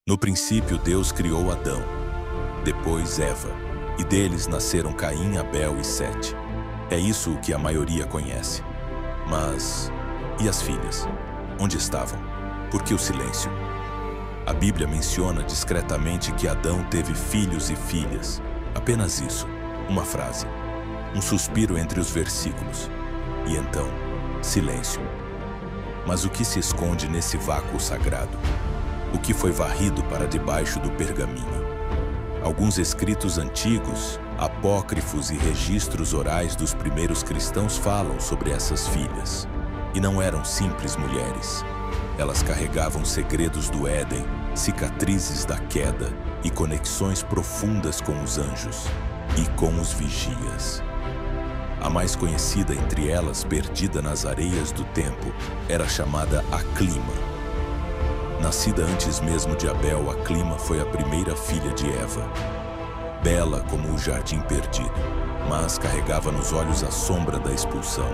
No princípio, Deus criou Adão, depois Eva, e deles nasceram Caim, Abel e Sete. É isso o que a maioria conhece. Mas, e as filhas? Onde estavam? Por que o silêncio? A Bíblia menciona discretamente que Adão teve filhos e filhas. Apenas isso, uma frase, um suspiro entre os versículos. E então, silêncio. Mas o que se esconde nesse vácuo sagrado? O que foi varrido para debaixo do pergaminho? Alguns escritos antigos, apócrifos e registros orais dos primeiros cristãos falam sobre essas filhas. E não eram simples mulheres. Elas carregavam segredos do Éden, cicatrizes da queda e conexões profundas com os anjos e com os vigias. A mais conhecida entre elas, perdida nas areias do tempo, era chamada Aclima. Nascida antes mesmo de Abel, Aclima foi a primeira filha de Eva. Bela como o jardim perdido, mas carregava nos olhos a sombra da expulsão.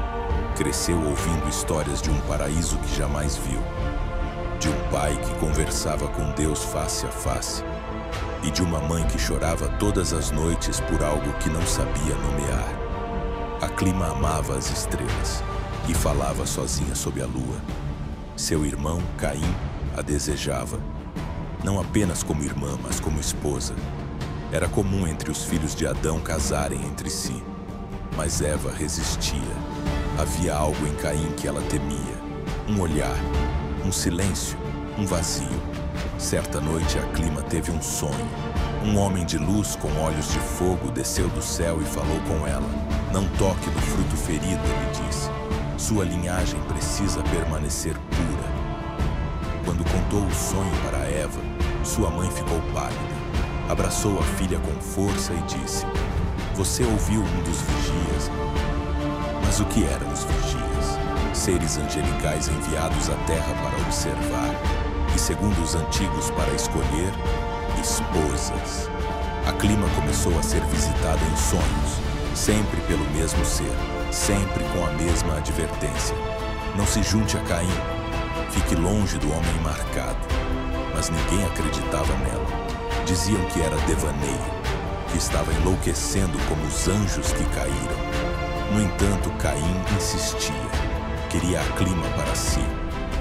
Cresceu ouvindo histórias de um paraíso que jamais viu, de um pai que conversava com Deus face a face, e de uma mãe que chorava todas as noites por algo que não sabia nomear. Aclima amava as estrelas e falava sozinha sob a lua. Seu irmão, Caim, a desejava, não apenas como irmã, mas como esposa. Era comum entre os filhos de Adão casarem entre si, mas Eva resistia. Havia algo em Caim que ela temia, um olhar, um silêncio, um vazio. Certa noite, Aclima teve um sonho. Um homem de luz com olhos de fogo desceu do céu e falou com ela. Não toque no fruto ferido, ele disse. Sua linhagem precisa permanecer pura. Quando contou o sonho para Eva, sua mãe ficou pálida. Abraçou a filha com força e disse: Você ouviu um dos vigias? Mas o que eram os vigias? Seres angelicais enviados à terra para observar e, segundo os antigos, para escolher esposas. Aclima começou a ser visitada em sonhos, sempre pelo mesmo ser, sempre com a mesma advertência. Não se junte a Caim, fique longe do homem marcado. Mas ninguém acreditava nela. Diziam que era devaneio, que estava enlouquecendo como os anjos que caíram. No entanto, Caim insistia. Queria Aclima para si.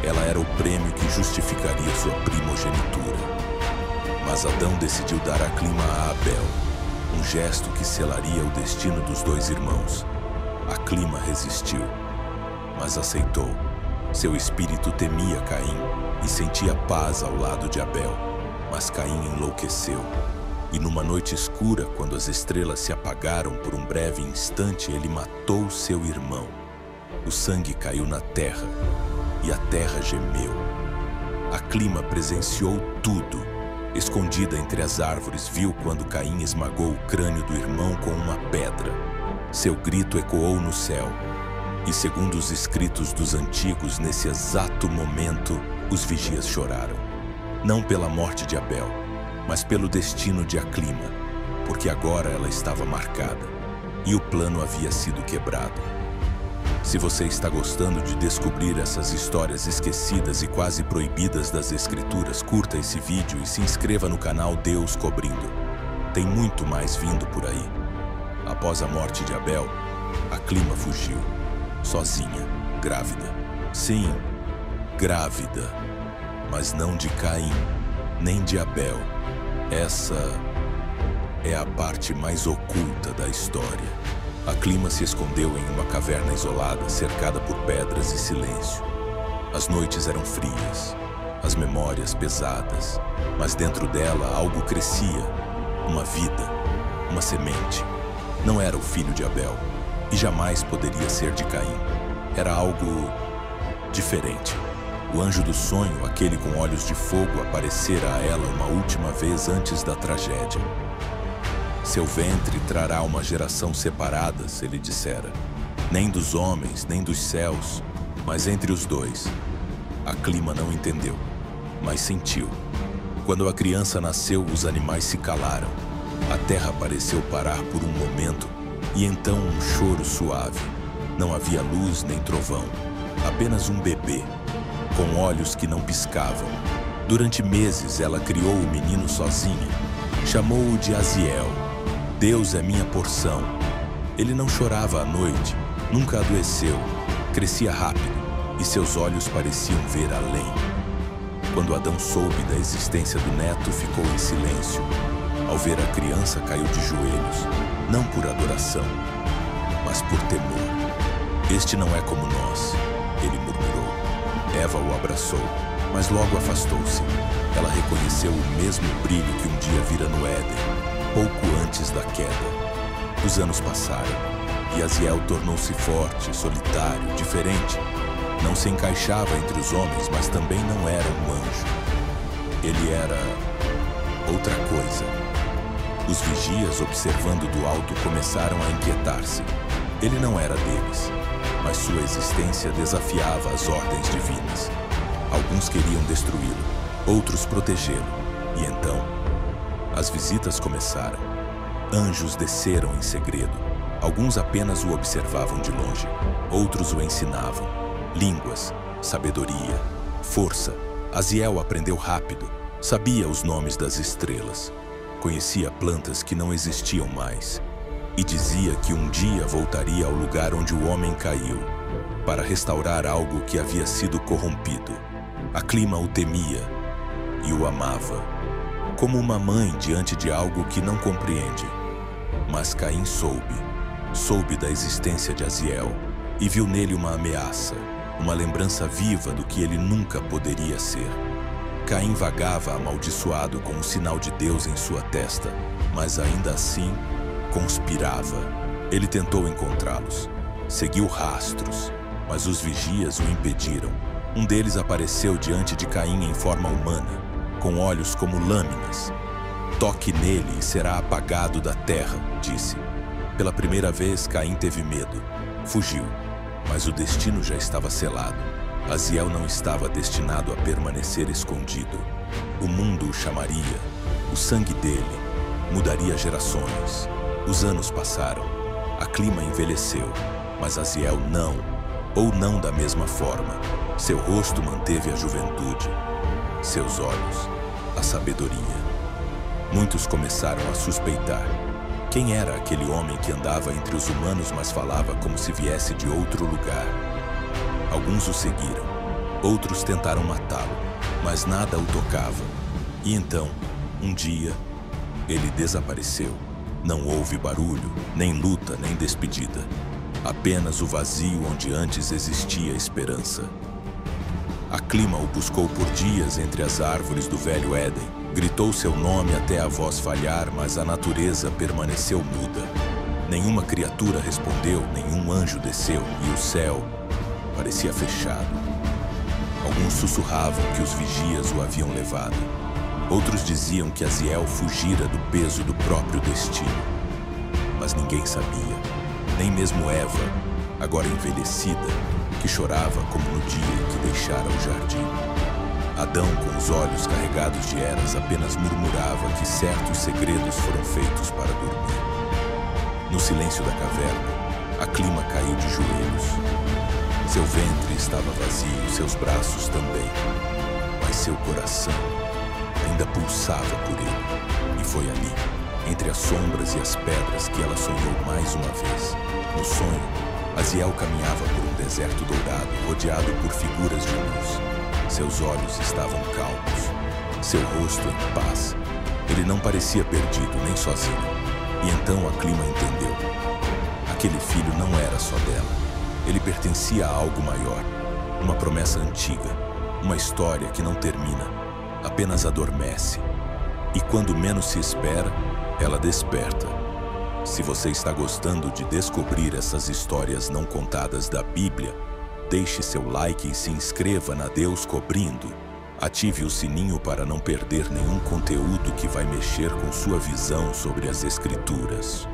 Ela era o prêmio que justificaria sua primogenitura. Mas Adão decidiu dar Aclima a Abel, um gesto que selaria o destino dos dois irmãos. Aclima resistiu, mas aceitou. Seu espírito temia Caim e sentia paz ao lado de Abel. Mas Caim enlouqueceu. E numa noite escura, quando as estrelas se apagaram por um breve instante, ele matou seu irmão. O sangue caiu na terra e a terra gemeu. Aclima presenciou tudo. Escondida entre as árvores, viu quando Caim esmagou o crânio do irmão com uma pedra. Seu grito ecoou no céu. E segundo os escritos dos antigos, nesse exato momento, os vigias choraram. Não pela morte de Abel, mas pelo destino de Aclima, porque agora ela estava marcada e o plano havia sido quebrado. Se você está gostando de descobrir essas histórias esquecidas e quase proibidas das Escrituras, curta esse vídeo e se inscreva no canal Deus Cobrindo. Tem muito mais vindo por aí. Após a morte de Abel, Aclima fugiu, sozinha, grávida. Sim, grávida, mas não de Caim, nem de Abel. Essa é a parte mais oculta da história. Aclima se escondeu em uma caverna isolada, cercada por pedras e silêncio. As noites eram frias, as memórias pesadas, mas dentro dela algo crescia, uma vida, uma semente. Não era o filho de Abel, e jamais poderia ser de Caim. Era algo diferente. O anjo do sonho, aquele com olhos de fogo, aparecera a ela uma última vez antes da tragédia. Seu ventre trará uma geração separadas, ele dissera. Nem dos homens, nem dos céus, mas entre os dois. Aclima não entendeu, mas sentiu. Quando a criança nasceu, os animais se calaram. A terra pareceu parar por um momento, e então um choro suave. Não havia luz nem trovão, apenas um bebê, com olhos que não piscavam. Durante meses ela criou o menino sozinha. Chamou-o de Aziel. Deus é minha porção. Ele não chorava à noite, nunca adoeceu, crescia rápido e seus olhos pareciam ver além. Quando Adão soube da existência do neto, ficou em silêncio. Ao ver a criança, caiu de joelhos, não por adoração, mas por temor. Este não é como nós, ele murmurou. Eva o abraçou, mas logo afastou-se. Ela reconheceu o mesmo brilho que um dia vira no Éden, pouco antes da queda. Os anos passaram e Aziel tornou-se forte, solitário, diferente. Não se encaixava entre os homens, mas também não era um anjo. Ele era outra coisa. Os vigias, observando do alto, começaram a inquietar-se. Ele não era deles, mas sua existência desafiava as ordens divinas. Alguns queriam destruí-lo, outros protegê-lo. E então, as visitas começaram. Anjos desceram em segredo. Alguns apenas o observavam de longe, outros o ensinavam. Línguas, sabedoria, força. Aziel aprendeu rápido, sabia os nomes das estrelas, conhecia plantas que não existiam mais e dizia que um dia voltaria ao lugar onde o homem caiu para restaurar algo que havia sido corrompido. A Clima o temia e o amava, como uma mãe diante de algo que não compreende. Mas Caim soube da existência de Aziel e viu nele uma ameaça, uma lembrança viva do que ele nunca poderia ser. Caim vagava amaldiçoado com um sinal de Deus em sua testa, mas ainda assim conspirava. Ele tentou encontrá-los, seguiu rastros, mas os vigias o impediram. Um deles apareceu diante de Caim em forma humana, com olhos como lâminas. Toque nele e será apagado da terra, disse. Pela primeira vez, Caim teve medo. Fugiu, mas o destino já estava selado. Aziel não estava destinado a permanecer escondido. O mundo o chamaria, o sangue dele mudaria gerações. Os anos passaram, a Clima envelheceu, mas Aziel não, ou não da mesma forma. Seu rosto manteve a juventude, seus olhos, a sabedoria. Muitos começaram a suspeitar. Quem era aquele homem que andava entre os humanos, mas falava como se viesse de outro lugar? Alguns o seguiram, outros tentaram matá-lo, mas nada o tocava. E então, um dia, ele desapareceu. Não houve barulho, nem luta, nem despedida. Apenas o vazio onde antes existia esperança. A Clima o buscou por dias entre as árvores do velho Éden. Gritou seu nome até a voz falhar, mas a natureza permaneceu muda. Nenhuma criatura respondeu, nenhum anjo desceu, e o céu parecia fechado. Alguns sussurravam que os vigias o haviam levado. Outros diziam que Aziel fugira do peso do próprio destino. Mas ninguém sabia, nem mesmo Eva, agora envelhecida, que chorava como no dia em que deixara o jardim. Adão, com os olhos carregados de eras, apenas murmurava que certos segredos foram feitos para dormir. No silêncio da caverna, a Clima caiu de joelhos. Seu ventre estava vazio, seus braços também, mas seu coração ainda pulsava por ele. E foi ali, entre as sombras e as pedras, que ela sonhou mais uma vez. No sonho, Aziel caminhava por um deserto dourado, rodeado por figuras de luz. Seus olhos estavam calmos, seu rosto em paz. Ele não parecia perdido, nem sozinho. E então a Clima entendeu. Aquele filho não era só dela. Ele pertencia a algo maior, uma promessa antiga, uma história que não termina, apenas adormece. E quando menos se espera, ela desperta. Se você está gostando de descobrir essas histórias não contadas da Bíblia, deixe seu like e se inscreva na Deus Cobrindo. Ative o sininho para não perder nenhum conteúdo que vai mexer com sua visão sobre as Escrituras.